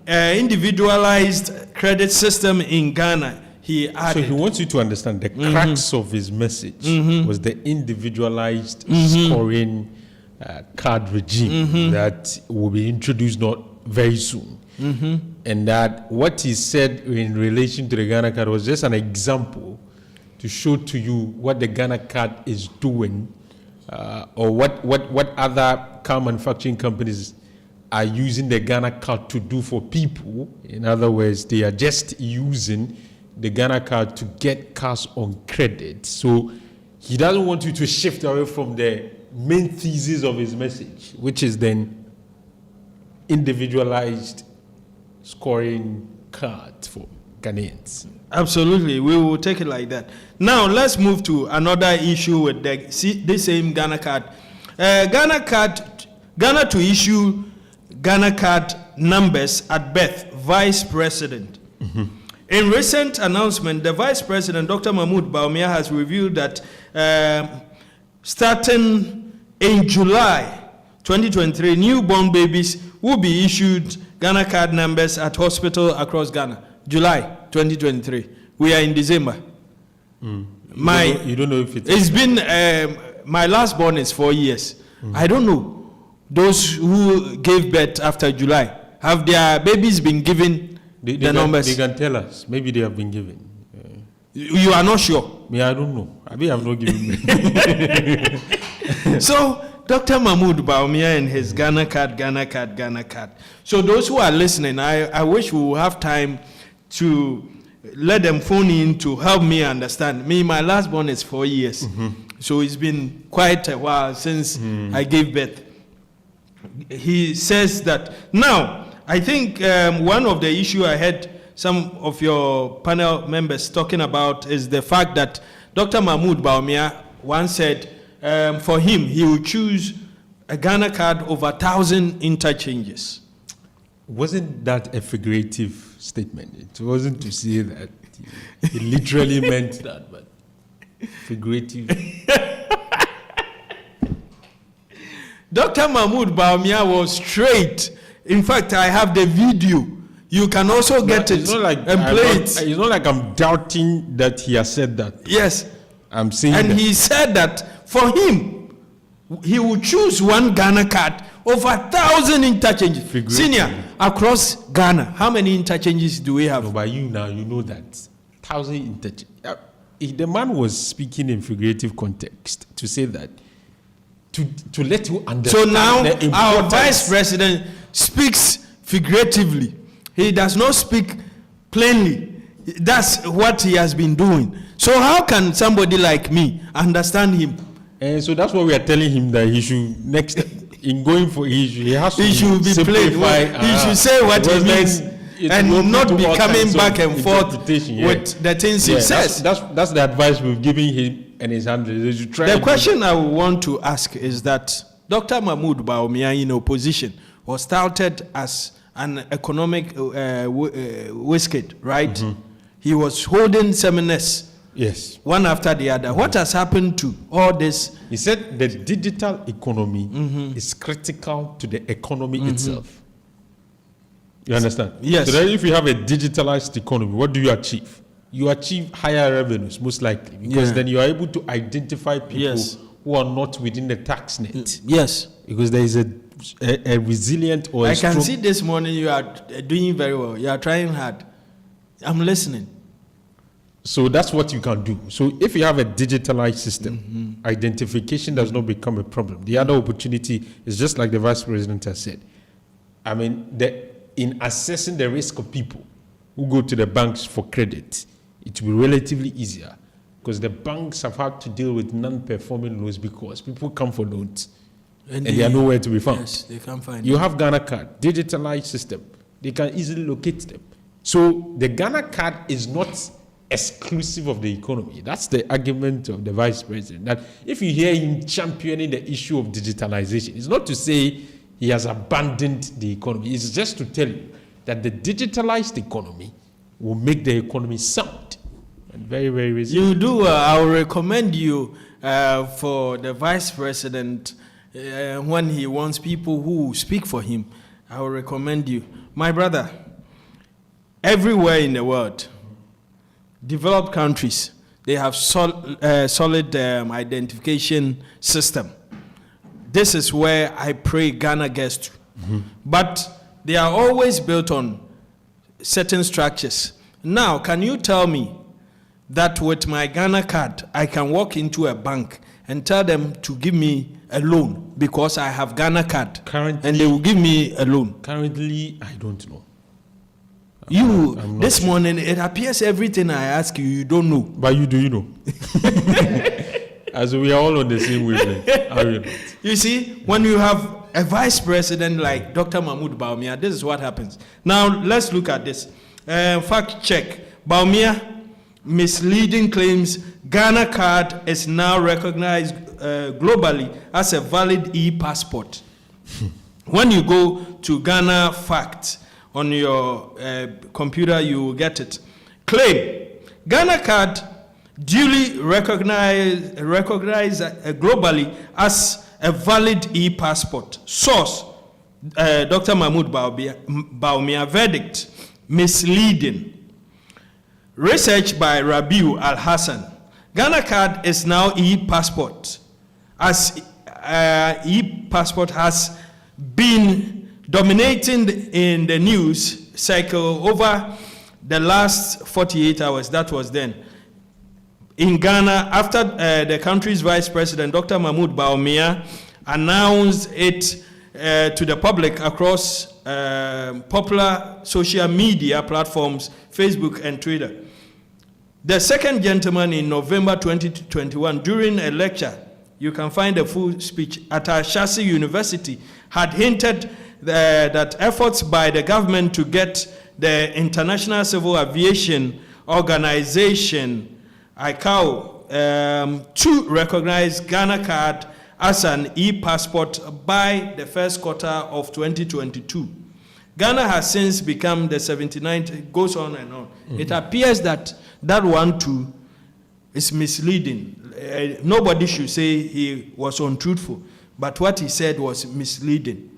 individualized credit system in Ghana. He added. So he wants you to understand the crux of his message was the individualized scoring card regime that will be introduced not very soon. And that what he said in relation to the Ghana card was just an example to show to you what the Ghana card is doing, or what other car manufacturing companies are using the Ghana card to do for people. In other words, they are just using the Ghana card to get cars on credit. So he doesn't want you to shift away from the main thesis of his message, which is then individualized scoring cards for Ghanaians. Absolutely, we will take it like that. Now let's move to another issue with the same Ghana card. Ghana to issue Ghana card numbers at birth, Vice President. In recent announcement, the Vice President, Dr. Mahmoud Bawumia, has revealed that starting in July 2023, newborn babies will be issued Ghana card numbers at hospitals across Ghana. July 2023. We are in December. You don't know if it's been my last born is 4 years. I don't know. Those who gave birth after July, have their babies been given the numbers? They can tell us. Maybe they have been given. You are not sure? Me, I don't know. I have not given me. So, Dr. Mahmoud Bawumia and his Ghana card. So those who are listening, I wish we will have time to let them phone in to help me understand. Me, my last born is 4 years. So it's been quite a while since I gave birth. He says that. Now, I think one of the issue I had some of your panel members talking about is the fact that Dr. Mahmoud Bawumia once said for him, he would choose a Ghana card over 1,000 interchanges. Wasn't that a figurative statement? It wasn't to say that he literally meant that, but figurative. Dr. Mahmoud Bawumia was straight. In fact, I have the video. You can also get it and play it. It's not like I'm doubting that he has said that. Yes. I'm saying and that. He said that for him, he would choose one Ghana card over 1,000 interchanges. Senior, across Ghana, how many interchanges do we have? No, but you now, you know that 1,000 interchanges. The man was speaking in figurative context to say that, to let you understand. So now our Vice President speaks figuratively. He does not speak plainly. That's what he has been doing. So how can somebody like me understand him? And so that's what we are telling him, that he should next in going for he has to should be plain. He should say what he means and not be coming back and forth with the things he says. That's the advice we've given him and his handlers. The question I want to ask is that Dr. Mahmoud Bawumia in opposition was touted as an economic wizard, right? He was holding seminars. Yes. One after the other. What has happened to all this? He said the digital economy is critical to the economy itself. You understand? Yes. So that if you have a digitalized economy, what do you achieve? You achieve higher revenues, most likely, because then you are able to identify people who are not within the tax net. Yes. Because there is a resilient or I can see this morning you are doing very well. You are trying hard. I'm listening. So that's what you can do. So if you have a digitalized system, identification does not become a problem. The other opportunity is just like the Vice President has said. I mean, in assessing the risk of people who go to the banks for credit, it will be relatively easier because the banks have had to deal with non-performing loans because people come for loans and they are nowhere to be found. Yes, they can't find You have Ghana card, digitalized system. They can easily locate them. So the Ghana card is not exclusive of the economy. That's the argument of the Vice President. That if you hear him championing the issue of digitalization, it's not to say he has abandoned the economy. It's just to tell you that the digitalized economy will make the economy sound and very, very resilient. You do. I will recommend you for the Vice President when he wants people who speak for him. I will recommend you. My brother, everywhere in the world, developed countries, they have solid identification system. This is where I pray Ghana gets to. But they are always built on certain structures. Now, can you tell me that with my Ghana card, I can walk into a bank and tell them to give me a loan because I have Ghana card, and they will give me a loan? Currently, I don't know. I'm this sure. Morning, it appears everything I ask you, you don't know. But you do, you know. As we are all on the same wavelength. You see, when you have a vice president like Dr. Mahmoud Bawumia, this is what happens. Now, let's look at this. Fact check. Bawumia misleading claims Ghana card is now recognized globally as a valid e-passport. When you go to Ghana Facts on your computer, you will get it. Claim Ghana card duly recognized globally as a valid e-passport. Source, Dr. Mahmoud Bawumia verdict, misleading. Research by Rabiu Al-Hassan. Ghana card is now e-passport. As e-passport has been dominating in the news cycle over the last 48 hours, that was then. In Ghana, after the country's vice president, Dr. Mahmoud Bawumia, announced it to the public across popular social media platforms, Facebook and Twitter. The second gentleman in November 2021, during a lecture, you can find a full speech at Ashasi University, had hinted that efforts by the government to get the International Civil Aviation Organization, ICAO, to recognize Ghana card as an e-passport by the first quarter of 2022. Ghana has since become the 79th, it goes on and on. It appears that one too is misleading. Nobody should say he was untruthful, but what he said was misleading.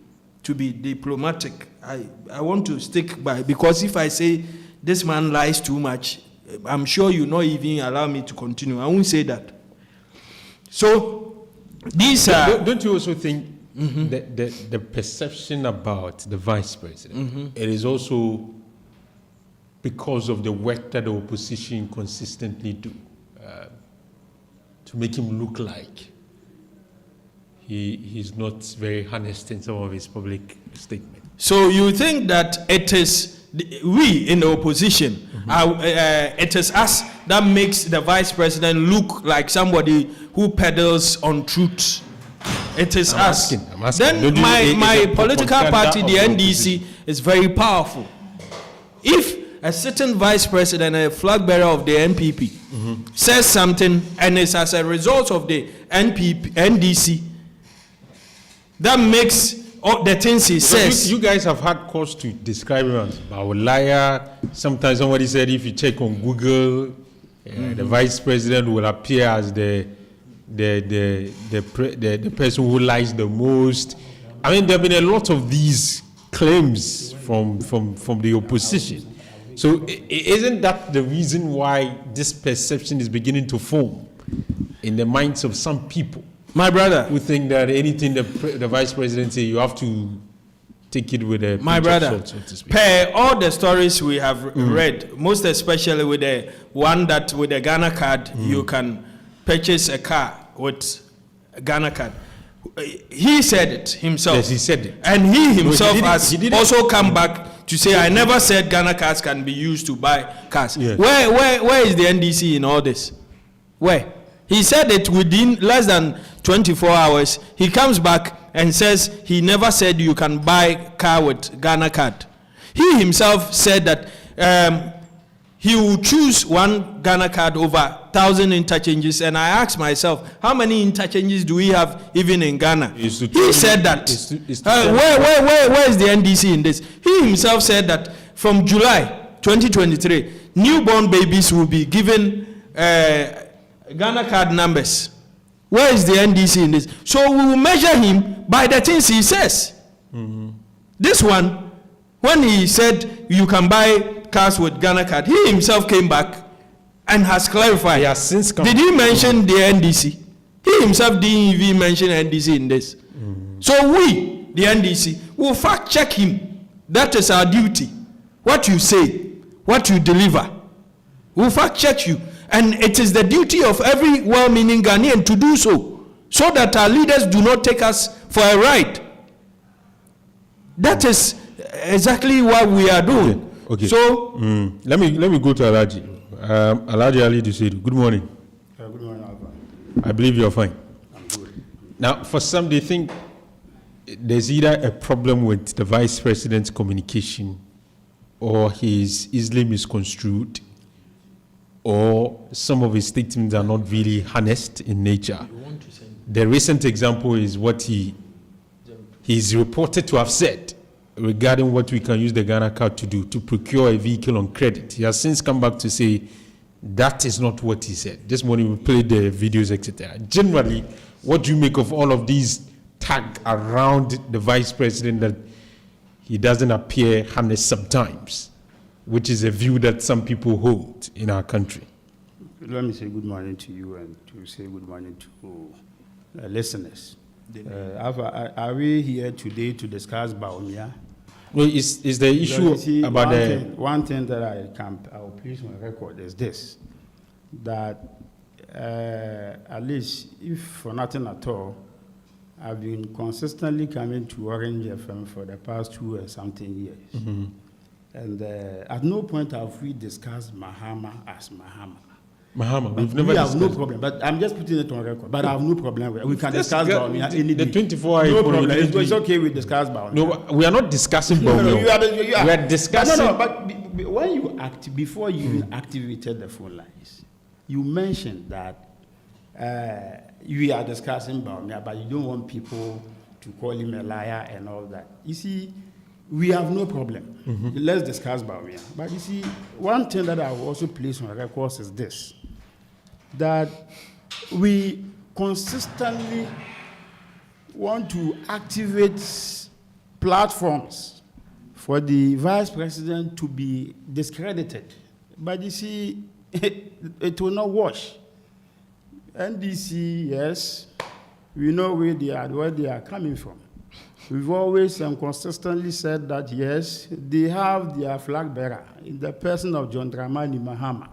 To be diplomatic, I want to stick by, because if I say this man lies too much, I'm sure you not even allow me to continue. I won't say that. So these are... Don't you also think that the perception about the vice president, it is also because of the work that the opposition consistently do to make him look like he's not very honest in some of his public statements? So you think that it is we in the opposition, it is us that makes the vice president look like somebody who peddles on truth? It is us. I'm asking. Then my political party, the NDC, is very powerful. If a certain vice president, a flag bearer of the NPP, says something and it's as a result of the NDC, that makes all the things he says. You guys have had cause to describe him as a liar. Sometimes somebody said if you check on Google, the vice president will appear as the person who lies the most. I mean, there have been a lot of these claims from the opposition. So isn't that the reason why this perception is beginning to form in the minds of some people? My brother, who think that anything the vice president say, you have to take it with a my brother, salt, so to speak. Per all the stories we have read, most especially with the one that with the Ghana card, you can purchase a car with a Ghana card. He said it himself. Yes, he said it. And he himself has also come back to say, I never said Ghana cards can be used to buy cars. Yes. Where is the NDC in all this? Where? He said it within less than 24 hours. He comes back and says he never said you can buy car with Ghana card. He himself said that he will choose one Ghana card over 1,000 interchanges. And I asked myself, how many interchanges do we have even in Ghana? He said that. Where is the NDC in this? He himself said that from July 2023, newborn babies will be given Ghana card numbers. Where is the NDC in this? So we will measure him by the things he says. This one, when he said you can buy cars with Ghana card, he himself came back and has clarified. He has since come. Did he mention the NDC? He himself didn't even mention NDC in this. So we, the NDC, will fact check him. That is our duty. What you say, what you deliver, we'll fact check you. And it is the duty of every well-meaning Ghanaian to do so that our leaders do not take us for a ride. That is exactly what we are doing. Okay. So let me go to Alhaji. Alhaji Ali Dusedu. Good morning. Good morning, Alva. I believe you're fine. I'm good. Now, for some, they think there's either a problem with the vice president's communication, or he's easily misconstrued, or some of his statements are not really honest in nature. The recent example is what he's reported to have said regarding what we can use the Ghana card to do, to procure a vehicle on credit. He has since come back to say that is not what he said. This morning we played the videos, etc. Generally, what do you make of all of these tag around the vice president that he doesn't appear honest sometimes, which is a view that some people hold in our country? Let me say good morning to you and to say good morning to listeners. Alva, are we here today to discuss Baumia? Well, is the issue See, about one thing that I will please my record is this, that at least if for nothing at all, I've been consistently coming to Orange FM for the past 2 or something years. Mm-hmm. And at no point have we discussed Mahama as Mahama. Mahama? We've never discussed. No problem, but I'm just putting it on record. But I have no problem with it. We can discuss Baumia any day. The 24-hour. No problem. It's okay we discuss Baumia. No, we are not discussing Baumia. We are discussing. But when you before you even activated the phone lines, you mentioned that you are discussing Baumia, but you don't want people to call him a liar and all that. You see, we have no problem. Mm-hmm. Let's discuss Baumia. But you see, one thing that I will also place on records is this, that we consistently want to activate platforms for the vice president to be discredited. But you see, it will not wash. NDC, yes, we know where they are coming from. We've always and consistently said that, yes, they have their flag bearer in the person of John Dramani Mahama,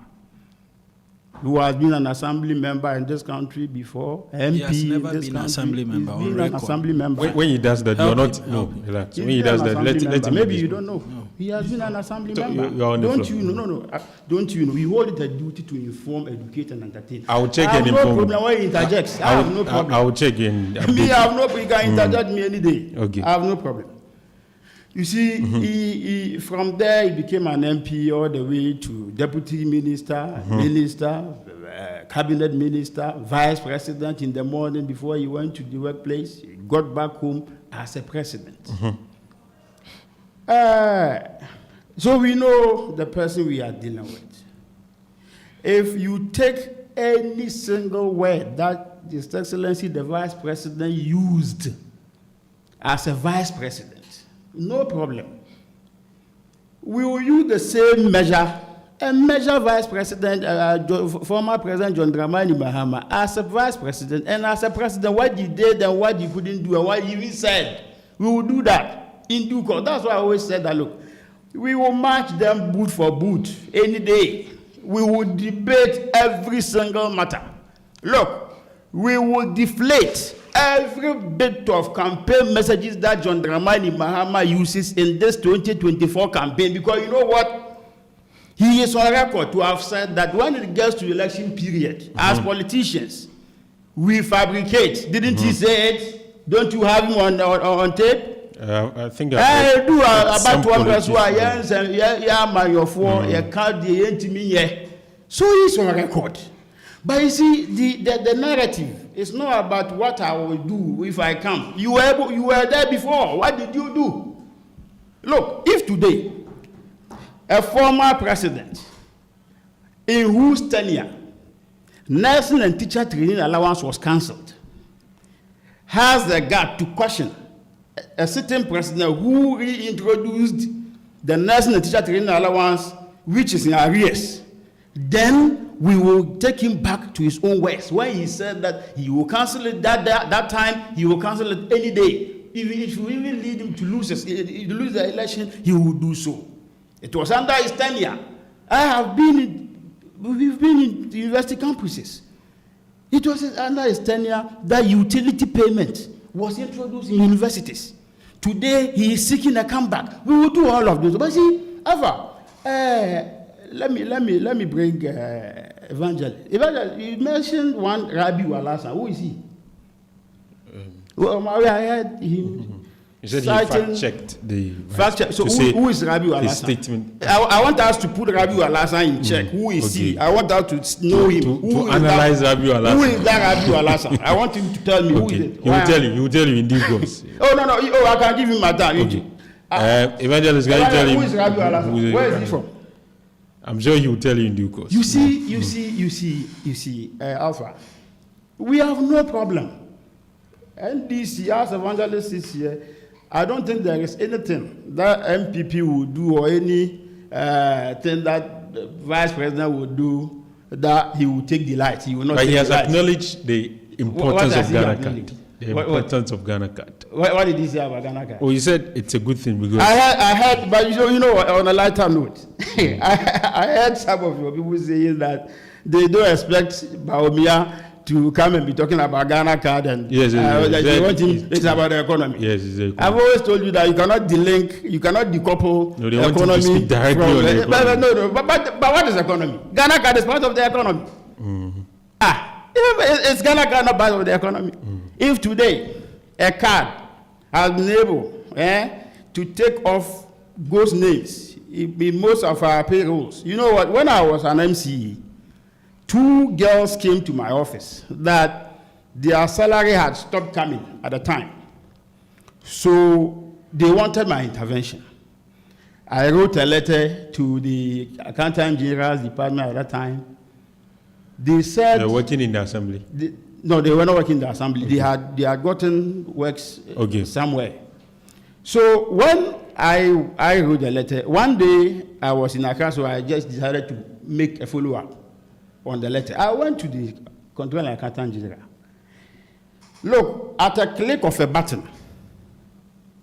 who has been an assembly member in this country before. MP he has never in this been country. assembly member. He's been an assembly member. When he does that, you're not. No, He's relax. When been he does an that, let assembly him. Maybe you don't know. No. He has been an assembly member. You're on the Don't floor. you know? No. Don't you know? We hold it a duty to inform, educate, and entertain. I will check I have and no inform. problem when he interjects. I have no problem. I will check in. Me, I have no. You can interject me any day. Okay. I have no problem. You see, he from there he became an MP all the way to deputy minister, minister, cabinet minister, vice president in the morning before he went to the workplace. He got back home as a president. So we know the person we are dealing with. If you take any single word that His Excellency the Vice President used as a vice president, no problem. We will use the same measure and measure Vice President, former President John Dramani Mahama as a vice president and as a president, what he did and what he couldn't do and what he even said. We will do that in due course. That's why I always said that, look, we will match them boot for boot any day. We will debate every single matter. Look, we will deflate every bit of campaign messages that John Dramani Mahama uses in this 2024 campaign, because you know what? He is on record to have said that when it gets to the election period, as politicians, we fabricate. Didn't he say it? Don't you have him on tape? I think I do about 1 person. So he's on record. But you see, the narrative is not about what I will do if I come. You were there before. What did you do? Look, if today a former president in whose tenure nursing and teacher training allowance was cancelled has the gut to question a sitting president who reintroduced the nursing and teacher training allowance which is in arrears, then we will take him back to his own words. When he said that he will cancel it that time, he will cancel it any day. If you even lead him to lose the election, he will do so. It was under his tenure. We've been in university campuses. It was under his tenure that utility payment was introduced in universities. Today, he is seeking a comeback. We will do all of this. But see, Alpha, let me bring Evangelist. Evangelist, you mentioned one Rabbi Walasa. Who is he? Well, I heard him. You said he fact-checked the... Fact-check. So who is Rabbi Walasa? His statement. I want us to put Rabbi Walasa in check. Who is he? I want us to know him. To analyze Rabbi Walasa. Who is that Rabbi Walasa? I want him to tell me who is it. He will tell you in due course. No. I can give him my time. Okay. Evangelist, can you tell him... Who is Rabbi Walasa? Where is he from? I'm sure he will tell you in due course. You see, Alpha, we have no problem. NDC, as Evangelist is here, I don't think there is anything that MPP will do or any thing that the Vice President will do that he will take delight. He will not. But he has delight. Acknowledged the importance of Ghana card. The importance of Ghana card. What did he say about Ghana card? Oh, he said it's a good thing because I heard, but you know, on a lighter note, I heard some of your people saying that they don't expect Baumia to come and be talking about Ghana card and yes, it's about the economy. Yes, exactly. I've always told you that you cannot delink, you cannot decouple the economy. Speak directly on the economy. But what is economy? Ghana card is part of the economy. Mm-hmm. It's Ghana card not part of the economy. Mm-hmm. If today a card has been able to take off ghost names in most of our payrolls, you know what? When I was an MCE, 2 girls came to my office that their salary had stopped coming at the time. So they wanted my intervention. I wrote a letter to the Accountant General's department at that time. They said... They were working in the assembly? No, they were not working in the assembly. Okay. They had gotten works somewhere. So when I wrote a letter, one day I was in Accra, so I just decided to make a follow-up on the letter. I went to the Control and Accountant General. Look, at a click of a button,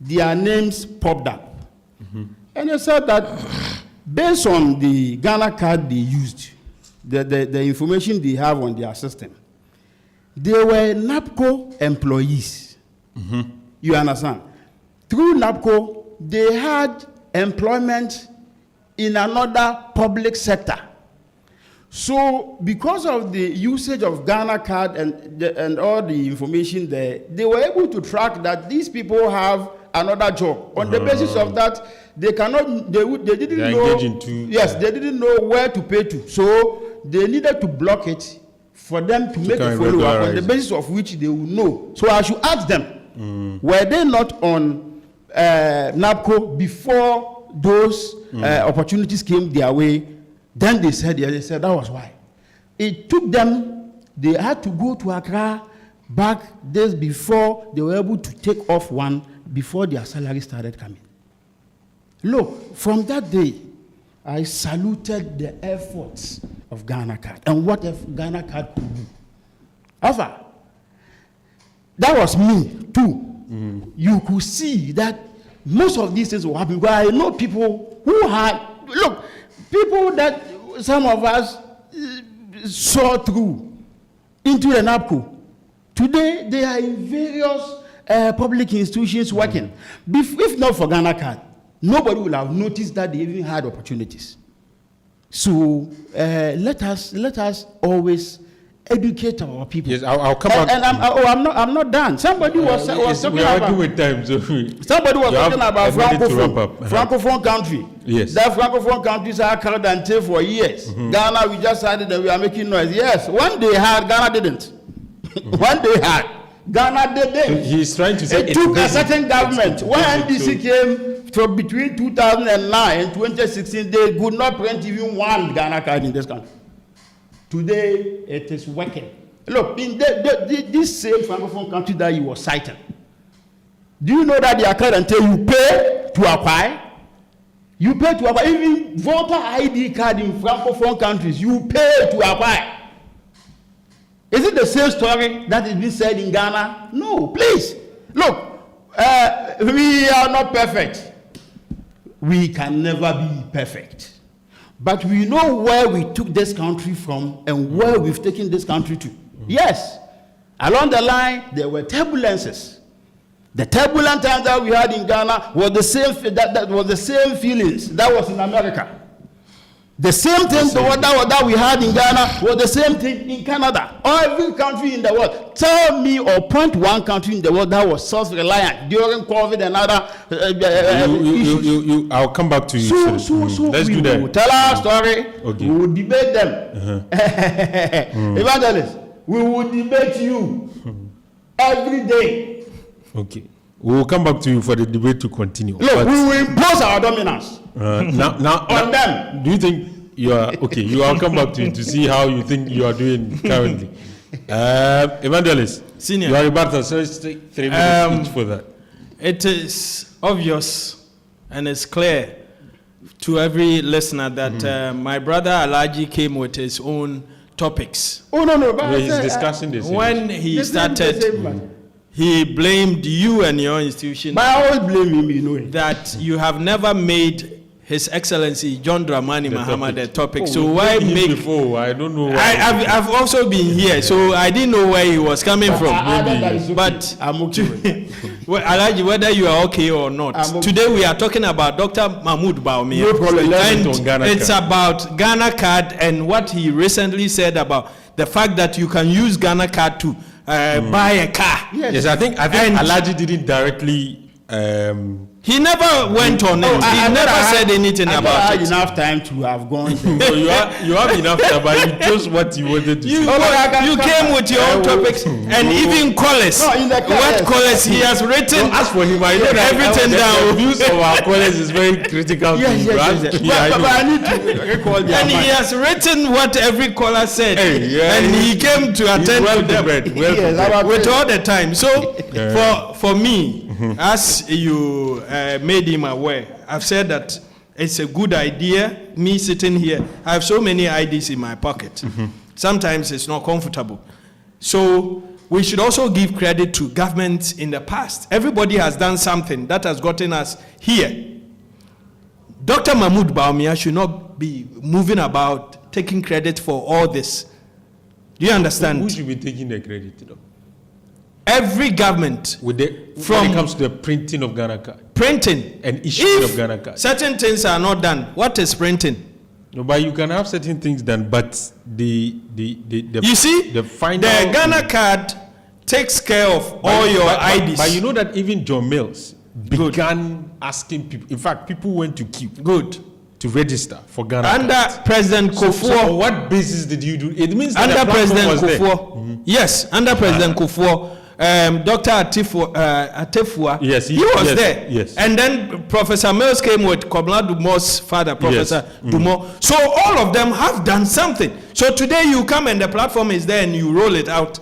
their names popped up. Mm-hmm. And they said that based on the Ghana card they used, the information they have on their system, they were NAPCO employees. Mm-hmm. You understand? Through NAPCO, they had employment in another public sector. So, because of the usage of Ghana card and all the information there, they were able to track that these people have another job. On the basis of that, they cannot. They didn't know. They didn't know where to pay to. So they needed to block it for them to make a follow-up on the basis of which they will know. So I should ask them, were they not on NAPCO before those opportunities came their way? Then they said that was why. It took them, they had to go to Accra back days before they were able to take off one before their salary started coming. Look, from that day, I saluted the efforts of Ghana card and what Ghana card could do. However, that was me too. Mm. You could see that most of these things will happen. But I know people who had, look, people that some of us saw through into the NAPCO. Today, they are in various public institutions working. If not for Ghana card, nobody will have noticed that they even had opportunities. So let us always educate our people. Yes, I'll come back. And I'm not done. Somebody was talking about. With time, so somebody was talking about francophone country. Yes. That francophone countries are carried until for years. Mm-hmm. Ghana, we just decided that we are making noise. Yes, one day had, Ghana didn't. One day had, Ghana didn't. So he's trying to say it took a certain government. When NDC came from between 2009 and 2016, they could not print even one Ghana card in this country. Today, it is working. Look, in this same francophone country that you were citing, do you know that they are called until you pay to acquire? You pay to acquire. Even voter ID card in Francophone countries, you pay to acquire. Is it the same story that is being said in Ghana? No, please. Look, we are not perfect. We can never be perfect. But we know where we took this country from and where we've taken this country to. Yes, along the line, there were turbulences. The turbulent times that we had in Ghana was the same, that was the same feelings that was in America. The same thing that we had in Ghana was the same thing in Canada. Every country in the world. Tell me or point one country in the world that was self-reliant during COVID and other issues. I'll come back to you. So let's do that. Will tell our story. Okay. We will debate them. Evangelist, we will debate you every day. Okay. We will come back to you for the debate to continue. Look, we will impose our dominance now on them. Do you think you are okay? I'll come back to you to see how you think you are doing currently. Evangelist, Senior. you are about to say 3 minutes each for that. It is obvious and it's clear to every listener that my brother Alaji came with his own topics. Oh, no. But He's discussing this. When he started, he blamed you and your institution. But I always blame him, you know it. That you have never made His Excellency John Dramani Mahama the topic. So why make? Before? I don't know. I've also been here, so I didn't know where he was coming from. Okay. But I'm okay. well, Alaji, whether you are okay or not, okay. Today we are talking about Dr. Mahmoud Bawumia. No problem. And it's about Ghana card and what he recently said about the fact that you can use Ghana card to buy a car. Yes, I think Alaji didn't directly. He never went on it. He never said anything about it. I had enough time to have gone. So you have enough time, but you chose what you wanted to say. You came with your own topics and even callers. What callers he has written? As for him, I know that everything down. The views of our callers is very critical. Yes. But I need to recall the And he has written what every caller said, and he came to attend to them with all the time. So for me, as you made him aware, I've said that it's a good idea. Me sitting here, I have so many IDs in my pocket. Sometimes it's not comfortable. So we should also give credit to governments in the past. Everybody has done something that has gotten us here. Dr. Mahmoud Bawumia should not be moving about taking credit for all this. Do you understand? Who should be taking the credit, though? Every government, when it comes to the printing of Ghana card, printing and issuing of Ghana card, certain things are not done. What is printing? No, but you can have certain things done, but the you see, the final the Ghana card takes care of all your IDs. But you know that even John Mills began asking people. In fact, people went to queue. To register for Ghana under cards. President Kufuor. So on what basis did you do? It means that under President Kufuor. Yes, under President Kufuor. Dr. Atefua, yes, he was there. Yes. And then Professor Mills came with Kobla Dumo's father, Professor Dumo. So all of them have done something. So today you come and the platform is there and you roll it out.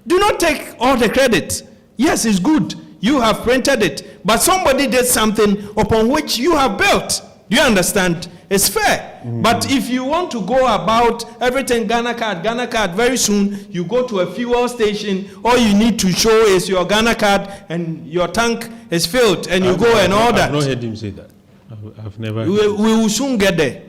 Do not take all the credit. Yes, it's good. You have printed it. But somebody did something upon which you have built. Do you understand? It's fair. But if you want to go about everything Ghana card, very soon you go to a fuel station, all you need to show is your Ghana card and your tank is filled and you go and all that. I've not heard him say that. I've never. We will soon get there.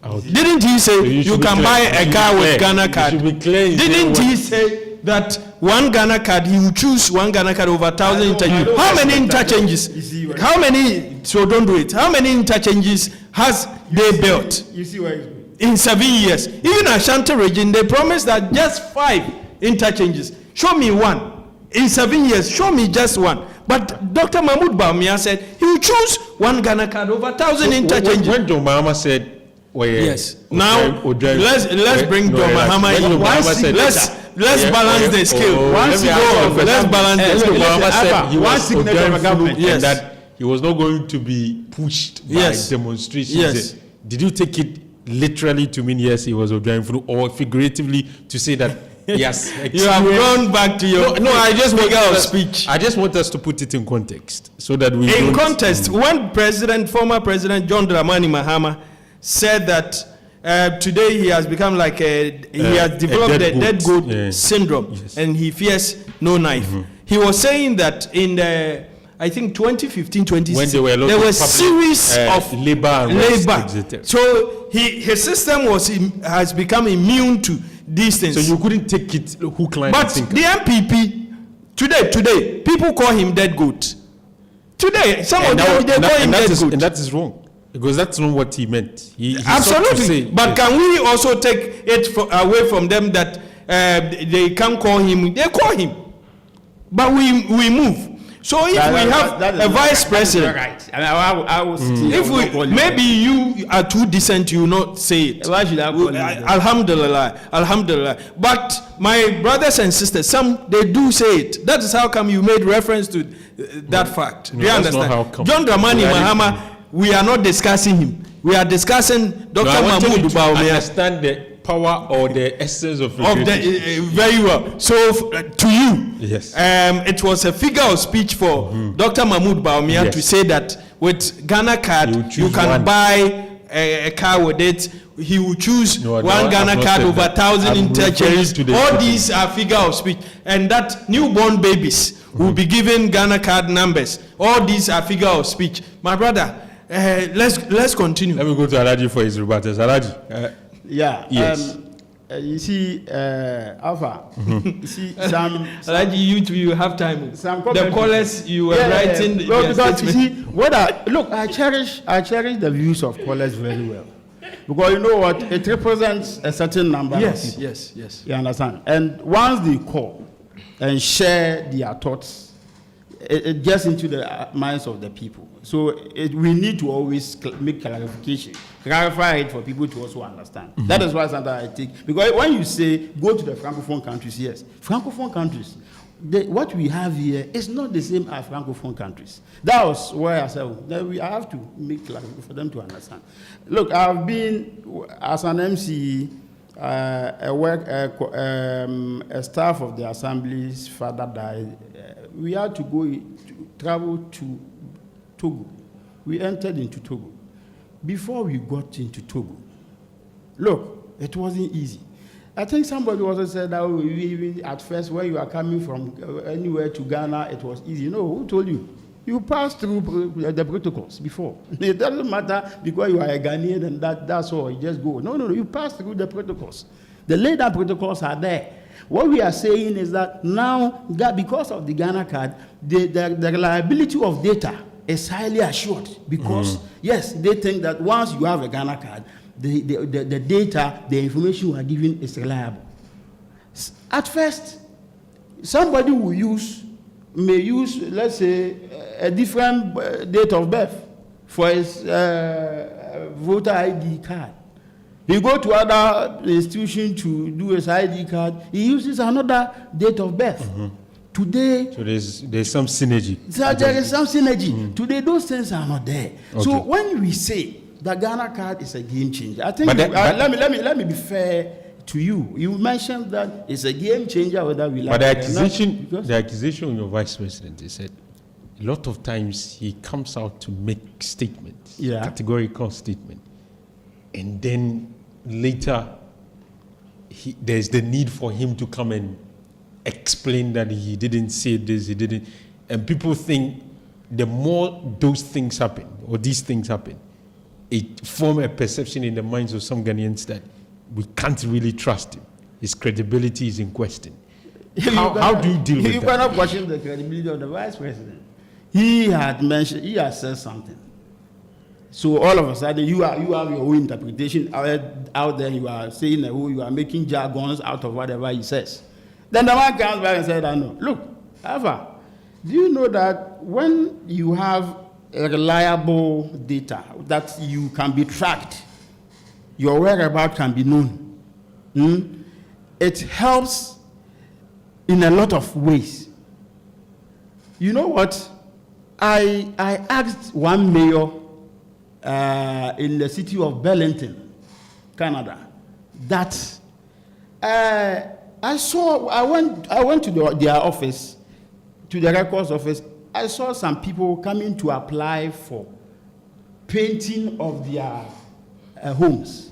Didn't he say you can buy a car with Ghana card? Didn't he say that one Ghana card, he will choose one Ghana card over 1,000 interchanges? How many interchanges? How many? So don't do it. How many interchanges has they built? You see where it's going. In 7 years. Even Ashanti region, they promised that just 5 interchanges. Show me one. In 7 years, show me just one. But Dr. Mahmoud Bawumia said he will choose one Ghana card over 1,000 interchanges. When John Mahama said, yes. Now let's bring John Mahama in. Let's balance the scale. Let's balance the scale. Mahama said he was signature of a government. Yes. And that he was not going to be pushed by demonstrations. Yes. Did you take it literally to mean yes, he was Odrain Fulu, or figuratively to say that Yes, You have gone back to your I just want figure of us, speech. I just want us to put it in context so that we In don't- context, when former President John Dramani Mahama said that today he has become like he has developed dead the dead goat. goat Yeah. syndrome, Yes. and he fears no knife. He was saying that in the, I think 2015, 2016, When there were a lot there of were public, series of labor arrests labor. exited. So his system has become immune to these things. So you couldn't take it hook, line, But and sinker. the MPP today, people call him dead goat. Today, some of them they call him dead goat. And that is wrong because that's not what he meant. He sought to Absolutely. say- But yes. can we also take it away from them that they can't call him? They call him, but we move. So if we have a vice president, Right. I mean, I will still if not call we you maybe you are too decent, you will not say it. Why should I call you that? Alhamdulillah, Alhamdulillah. But my brothers and sisters, some they do say it. That is how come you made reference to that fact. No, Do you that's not understand? how come. John Dramani Reality. Mahama, we are not discussing him. We are discussing Dr. No, I want you Mahmoud to Bawumia understand the power or the essence of of the very well. So to you, Yes. it was a figure of speech for Dr. Mahmoud Bawumia Yes. to say that with Ghana card You you, choose can one. buy a car with it. He will choose No, one I've Ghana not card said over that. 1,000 I'm interchanges. referring to the All people. these are figure of speech, and that newborn babies will be given Ghana card numbers. All these are figure of speech. My brother, let's continue. Let me go to Alaji for his rebuttals. Alaji. Yeah. Yes. You see, Alpha. You see, some Alaji, you have time. Some The comment- callers you were Yeah, writing. Well, their because you statement. see, I cherish the views of callers very well, because you know what, it represents a certain number of Yes, people. yes. You understand? And once they call and share their thoughts, it gets into the minds of the people. So we need to always make clarify it for people to also understand. That is why sometimes I take, because when you say go to the Francophone countries, yes, Francophone countries, what we have here is not the same as Francophone countries. That was why I said that I have to make clarification for them to understand. Look, I've been, as an MC, a staff of the Assembly's father died. We had to travel to Togo. We entered into Togo. Before we got into Togo, look, it wasn't easy. I think somebody also said that even at first when you are coming from anywhere to Ghana, it was easy. No, who told you? You passed through the protocols before. It doesn't matter because you are a Ghanaian and that's all, you just go. No, you pass through the protocols. The laid down protocols are there. What we are saying is that now, because of the Ghana card, the reliability of data is highly assured because, yes, they think that once you have a Ghana card, the data, the information you are given is reliable. At first, somebody may use, let's say, a different date of birth for his voter ID card. He go to other institution to do his ID card. He uses another date of birth. Today, So there's some synergy. there is some synergy. Today, those things are not there. Okay. So when we say the Ghana card is a game changer, I think But that- let me be fair to you. You mentioned that it's a game changer whether we like But the it or not, accusation, because- the accusation on your vice president is that a lot of times he comes out to make statements, Yeah. categorical statement, and then later there's the need for him to come and explain that he didn't say this, he didn't, and people think the more those things happen or these things happen, it forms a perception in the minds of some Ghanaians that we can't really trust him. His credibility is in question. How do you deal with You that? cannot question the credibility of the vice president. He had said something. So all of a sudden, you have your own interpretation out there. You are saying that you are making jargons out of whatever he says. Then the man comes back and said, "I know. Look, Alpha, do you know that when you have a reliable data that you can be tracked, your whereabouts can be known, it helps in a lot of ways. You know what? I asked one mayor in the city of Burlington, Canada, that I went to their office, to the records office. I saw some people coming to apply for painting of their homes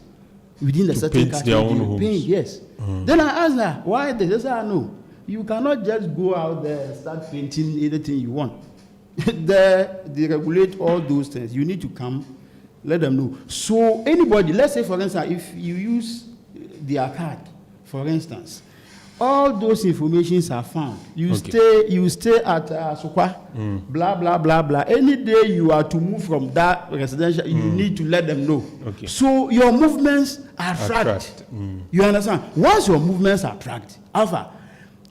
within the To certain paint their own homes. Paint, yes. Then I asked her, why this? They said, no, you cannot just go out there and start painting anything you want. They regulate all those things. You need to come, let them know. So anybody, let's say for instance, if you use their card, for instance, all those informations are found. You stay at Sokwa, blah blah blah blah. Any day you are to move from that residential, you need to let them know. Okay. So your movements are tracked. You understand? Once your movements are tracked, Alpha,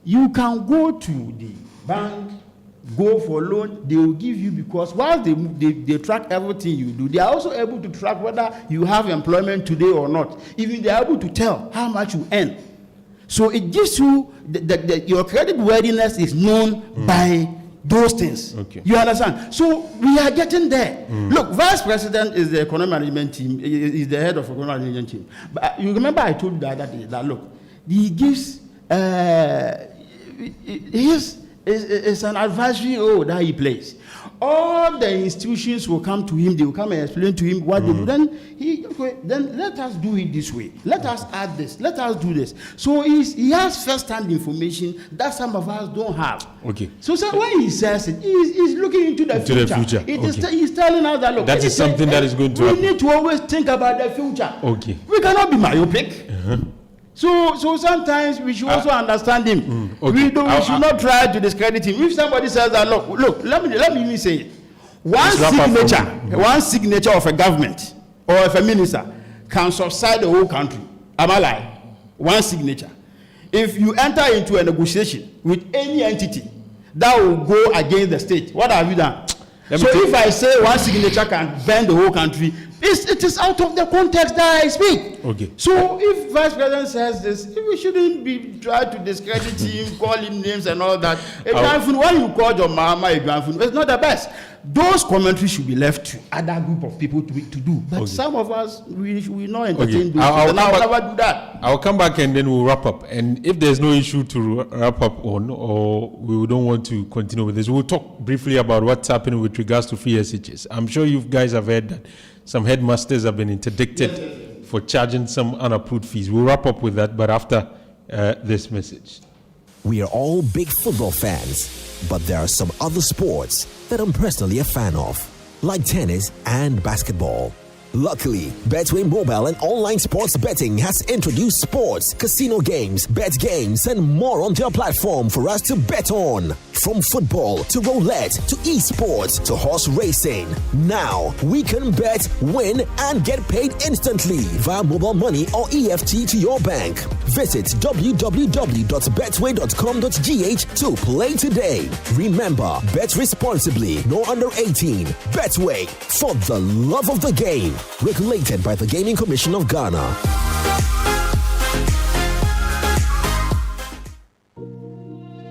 you can go to the bank, go for loan. They will give you, because while they track everything you do, they are also able to track whether you have employment today or not. Even they are able to tell how much you earn. So it gives you your credit worthiness is known by those things. Okay. You understand? So we are getting there. Look, vice president is the economic management team, is the head of economic management team. But you remember I told you the other day that look, he gives it's an advisory role that he plays. All the institutions will come to him. They will come and explain to him what they do. Then let us do it this way. Let us add this. Let us do this. So he has first-hand information that some of us don't have. Okay. So when he says it, he's looking into the future. He's telling us that look, that is something that is going to happen. We need to always think about the future. Okay. We cannot be myopic. So sometimes we should also understand him. Okay. We should not try to discredit him. If somebody says that, look, let me even say it. One signature of a government or of a minister can subside the whole country. Am I lying? One signature. If you enter into a negotiation with any entity that will go against the state, what have you done? So if I say one signature can bend the whole country, it is out of the context that I speak. Okay. So if vice president says this, we shouldn't be trying to discredit him, call him names and all that. When you call your mama it's not the best. Those commentaries should be left to other group of people to do. But some of us, we not entertain those. I'll never do that. I'll come back and then we'll wrap up. And if there's no issue to wrap up on, or we don't want to continue with this, we'll talk briefly about what's happening with regards to free SHS. I'm sure you guys have heard that some headmasters have been interdicted for charging some unapproved fees. We'll wrap up with that, but after this message. We are all big football fans, but there are some other sports that I'm personally a fan of, like tennis and basketball. Luckily, Betway mobile and online sports betting has introduced sports, casino games, bet games, and more on their platform for us to bet on. From football to roulette to esports to horse racing. Now, we can bet, win, and get paid instantly via mobile money or EFT to your bank. Visit www.betway.com.gh to play today. Remember, bet responsibly, no under 18. Betway, for the love of the game. Regulated by the Gaming Commission of Ghana.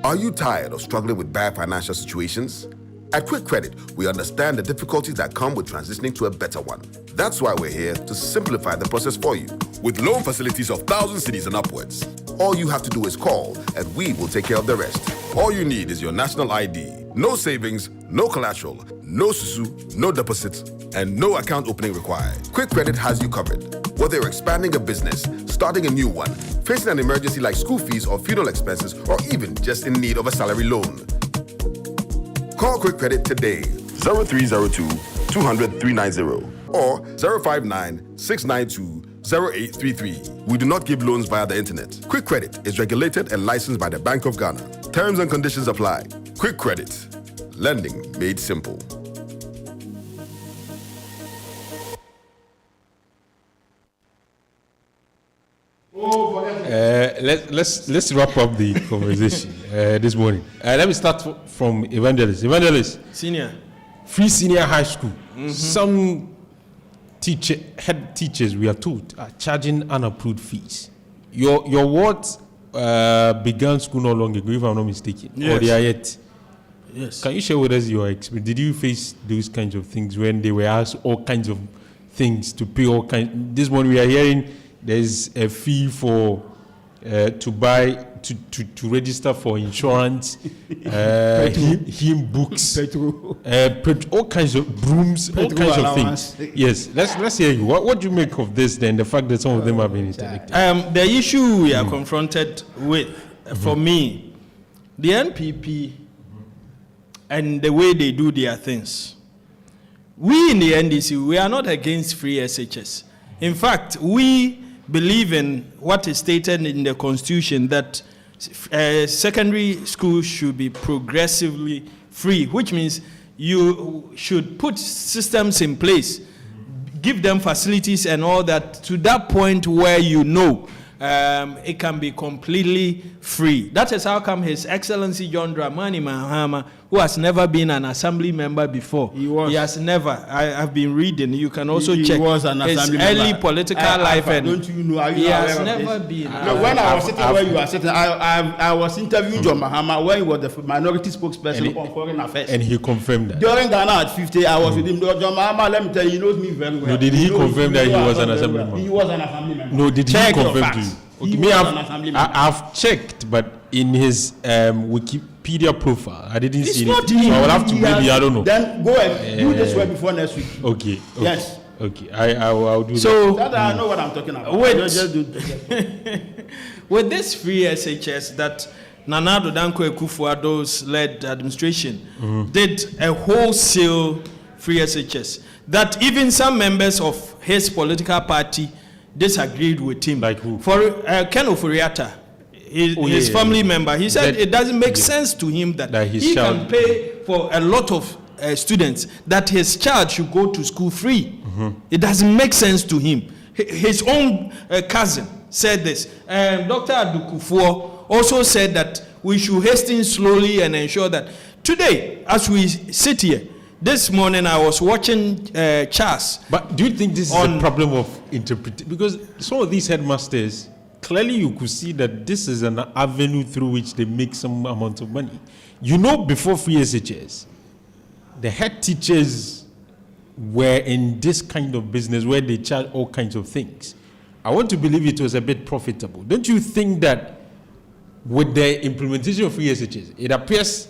Are you tired of struggling with bad financial situations? At Quick Credit, we understand the difficulties that come with transitioning to a better one. That's why we're here to simplify the process for you. With loan facilities of 1,000 cedis and upwards, all you have to do is call and we will take care of the rest. All you need is your national ID. No savings, no collateral, no susu, no deposits, and no account opening required. Quick Credit has you covered. Whether you're expanding a business, starting a new one, facing an emergency like school fees or funeral expenses, or even just in need of a salary loan. Call Quick Credit today, 0302 200 390 or 059 692 0833. We do not give loans via the internet. Quick Credit is regulated and licensed by the Bank of Ghana. Terms and conditions apply. Quick Credit. Lending made simple. Let's wrap up the conversation this morning. Let me start from Evangelist. Evangelist, Senior. Free Senior High School. Some head teachers, we are told, are charging unapproved fees. Your ward began school not long ago, if I'm not mistaken. Yes. Or they are yet. Yes. Can you share with us your experience? Did you face those kinds of things when they were asked all kinds of things to pay all kinds? This one we are hearing there's a fee for to buy, to register for insurance, him books, all kinds of brooms, all kinds of things. Yes, let's hear you. What do you make of this then, the fact that some of them have been interdicted? The issue we are confronted with, for me, the NPP and the way they do their things. We in the NDC, we are not against free SHS. In fact, we believe in what is stated in the Constitution, that secondary schools should be progressively free, which means you should put systems in place, give them facilities and all that, to that point where you know it can be completely free. That is how come His Excellency John Dramani Mahama, who has never been an assembly member before, he has never. I've been reading. You can also check was an his assembly early member. political life, and don't you know? Are you he aware has of never this? been. No, when I was sitting where you are sitting, I was interviewing John Mahama when he was the minority spokesperson on foreign affairs. And he confirmed that. During Ghana at 50, I was with him. John Mahama, let me tell you, he knows me very well. No, did he confirm that he was an assembly member? He was an assembly member. No, did Check he your confirm to facts. you? He Me, was an assembly member. I've checked, but in his Wikipedia profile, I didn't It's see not anything. him. So I will have to He maybe, has- I don't know. Then go and do this work before next week. Okay. Yes. Okay. I'll do that. So That I know what I'm talking about. Wait. Just do. with this free SHS that Nana Addo Dankwa Akufo-Addo's led administration did a wholesale free SHS, that even some members of his political party disagreed with him. Like who? For Ken Oforiatta, his family member, he said That- it doesn't make sense to him that That his he child- can pay for a lot of students, that his child should go to school free. It doesn't make sense to him. His own cousin said this. Dr. Adukufo also said that we should hasten slowly and ensure that today, as we sit here, this morning I was watching Charles. But do you think this is a on- problem of interpretation? Because some of these headmasters, clearly you could see that this is an avenue through which they make some amount of money. You know, before free SHS, the head teachers were in this kind of business where they charge all kinds of things. I want to believe it was a bit profitable. Don't you think that with the implementation of free SHS, it appears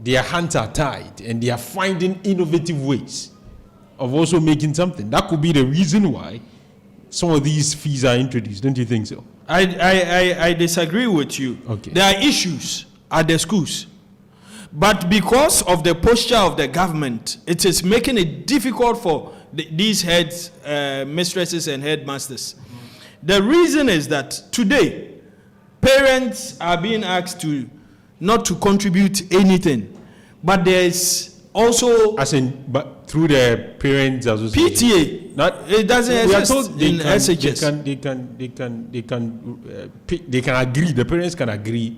their hands are tied and they are finding innovative ways of also making something? That could be the reason why some of these fees are introduced. Don't you think so? I disagree with you. Okay. There are issues at the schools. But because of the posture of the government, it is making it difficult for these heads, mistresses and headmasters. The reason is that today, parents are being asked not to contribute anything. But there is also As in, but through the parents association. PTA. Not, It doesn't we are exist told in SHS. They can agree. The parents can agree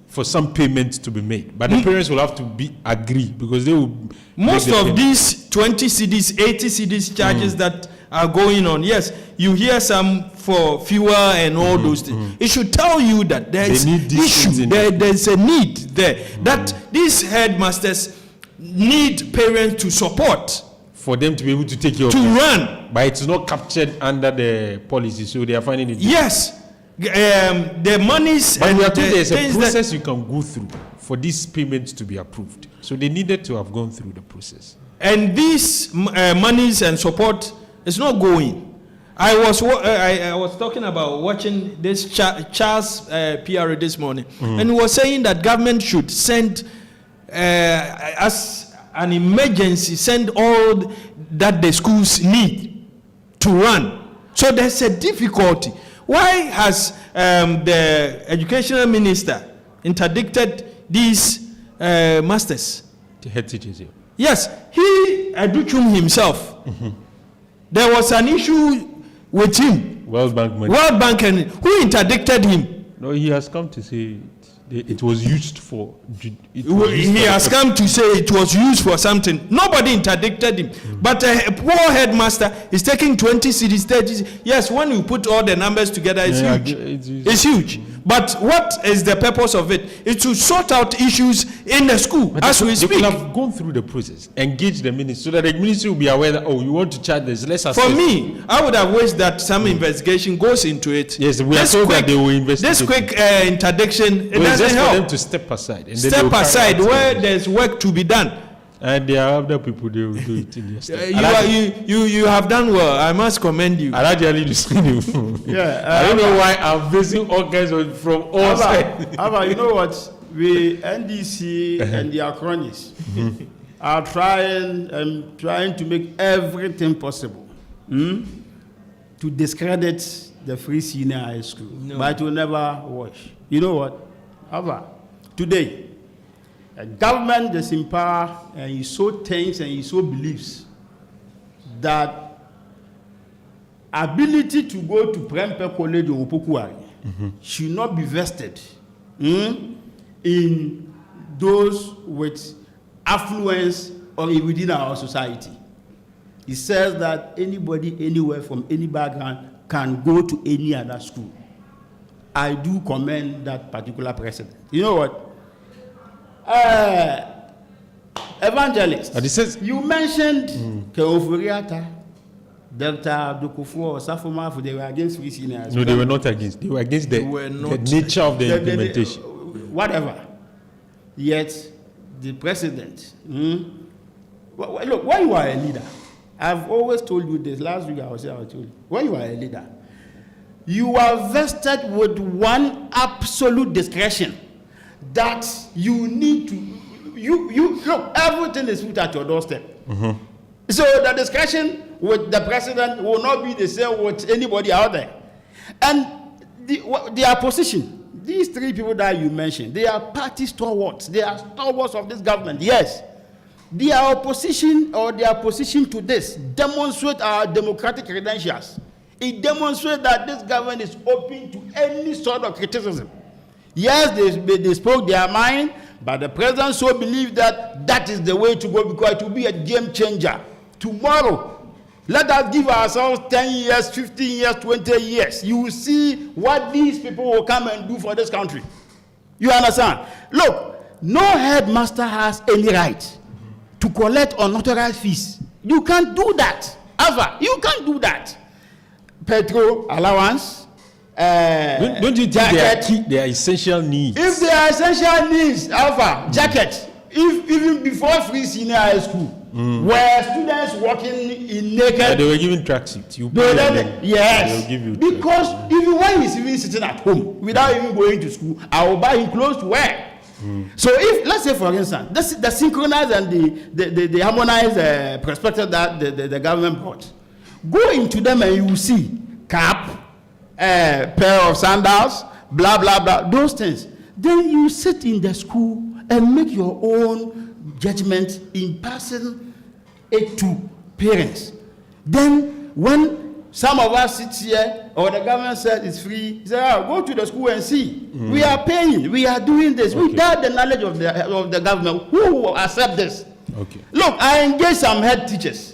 for some payments to be made, but the parents will have to agree because they will. Most make the of payment. these 20 CDs, 80 CDs charges that are going on, yes, you hear some for fuel and all those things. It should tell you that there is need these things issue, in there's a need there, that these headmasters need parents to support, for them to be able to take care of to it. run. But it's not captured under the policy, so they are finding it. Yes, the monies But and we are told the there's a things that process you can go through for these payments to be approved. So they needed to have gone through the process. and these monies and support is not going. I was talking about watching this Charles PR this morning, and he was saying that government should send as an emergency, send all that the schools need to run. So there's a difficulty. Why has the educational minister interdicted these masters? The head teachers here. Yes, he, Aduchum himself, there was an issue with him, World Bank money. World Bank, and who interdicted him? No, he has come to say it was used for. He has come to say it was used for something. Nobody interdicted him. But a poor headmaster is taking 20 cities, 30 cities. Yes, when you put all the numbers together, it's huge. It's huge. But what is the purpose of it? It's to sort out issues in the school But as we they speak. could have gone through the process, engage the ministry, so that the ministry will be aware that, oh, you want to charge this, let's assess. For me, I would have wished that some investigation goes into it. Yes, we are told that they will investigate. This quick interdiction, it Well, it's doesn't just for help. them to step aside. And then they Step will carry aside out where it. there's work to be done. And there are other people, they will do it in their step. You have done well. I must commend you. I actually listen to you. Yeah, I don't know why I'm facing all kinds of from all sides. Aba, you know what? We NDC and their cronies are trying to make everything possible to discredit the Free Senior High School, but it will never wash. You know what? Aba, today, a government is in power and he so thinks and he so believes that ability to go to Prempeh College or Opokuari should not be vested in those with affluence or within our society. He says that anybody, anywhere, from any background can go to any other school. I do commend that particular president. You know what? Evangelist, you mentioned Keofuriata, Dr. Abdukufo, Safoma, they were against free seniors. No, they were not against. They were against the nature of the implementation. Whatever. Yet, the president, look, when you are a leader, I've always told you this. Last week I told you, when you are a leader, you are vested with one absolute discretion that you need to, look, everything is put at your doorstep. So the discussion with the president will not be the same with anybody out there. And their position, these three people that you mentioned, they are party stalwarts. They are stalwarts of this government, yes. Their opposition or their position to this demonstrate our democratic credentials. It demonstrates that this government is open to any sort of criticism. Yes, they spoke their mind, but the president so believed that that is the way to go because it will be a game changer. Tomorrow, let us give ourselves 10 years, 15 years, 20 years. You will see what these people will come and do for this country. You understand? Look, no headmaster has any right to collect unauthorized fees. You can't do that. Ever. You can't do that. Petrol allowance. Don't you think they are essential needs? If they are essential needs, Alpha, jacket. If even before free senior high school, where students walking in naked, they were given tracksuits. Yes, they'll give you because even when he's even sitting at home without even going to school, I will buy him clothes to wear. So if, let's say for instance, the synchronized and the harmonized perspective that the government brought, go into them and you will see cap, pair of sandals, blah blah blah, those things. Then you sit in the school and make your own judgment in passing it to parents. Then when some of us sit here or the government said it's free, say, go to the school and see. We are paying, we are doing this. Okay. Without the knowledge of the government, who will accept this? Okay. Look, I engaged some head teachers.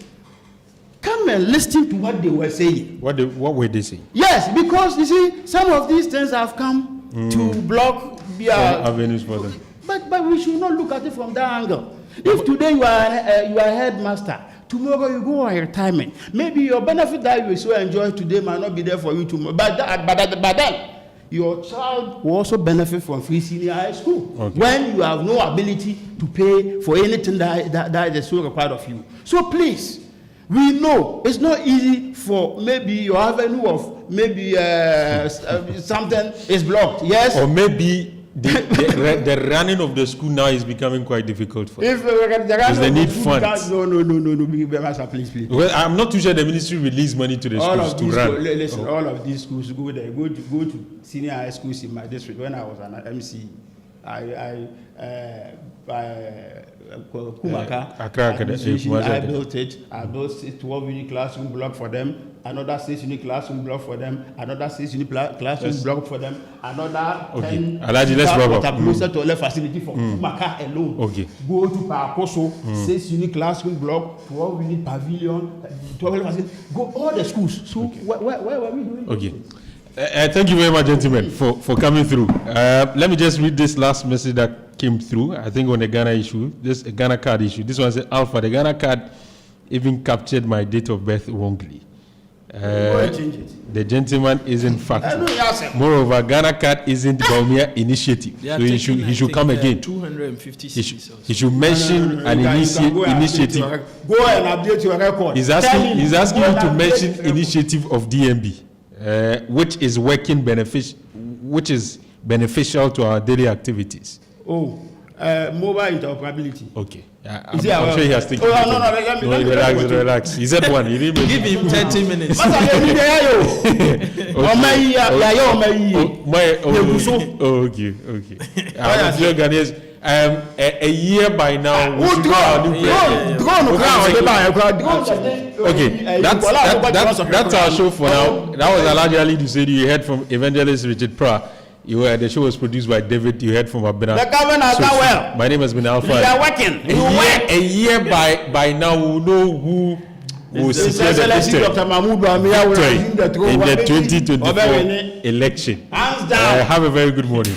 Come and listen to what they were saying. What were they saying? Yes, because you see, some of these things have come to block avenues for them. But we should not look at it from that angle. If today you are a headmaster, tomorrow you go on retirement. Maybe your benefit that you so enjoy today might not be there for you tomorrow. But then, your child will also benefit from free senior high school when you have no ability to pay for anything that is so required of you. So please, we know it's not easy for maybe your avenue of maybe something is blocked. Yes. Or maybe the running of the school now is becoming quite difficult for them. Because they need funds. No, please. Well, I'm not too sure the ministry release money to the schools to run. Listen, all of these schools go there. Go to senior high schools in my district. When I was an MC, Kumaka, I built it. I built a 12-unit classroom block for them, another 6-unit classroom block for them, another 6-unit classroom block for them, another 10 toilet facility for Kumaka alone. Okay. Go to Parakoso, 6-unit classroom block, 12-unit pavilion, toilet facility. Go all the schools. So where were we doing? Okay. Thank you very much, gentlemen, for coming through. Let me just read this last message that came through. I think on the Ghana issue, this Ghana card issue. This one says, Alpha, the Ghana card even captured my date of birth wrongly. The gentleman isn't factual. Moreover, Ghana card isn't Baumia initiative, so he should come again. 250 he should mention an initiative. Go and update your record. He's asking you to mention initiative of DMB, which is beneficial to our daily activities. Mobile interoperability. Okay. I'm sure he has taken. Relax. He said one. Give him 30 minutes. Okay. I'm sure Ghanaians. A year by now. Okay. That's our show for now. That was Alhaji Ali Dusedi. You heard from Evangelist Richard Pra. The show was produced by David. You heard from Abena. The governor has done well. My name has been Alpha. We are working. A year by now, we'll know who will secure the victory in the 2024 election. Hands down. Have a very good morning.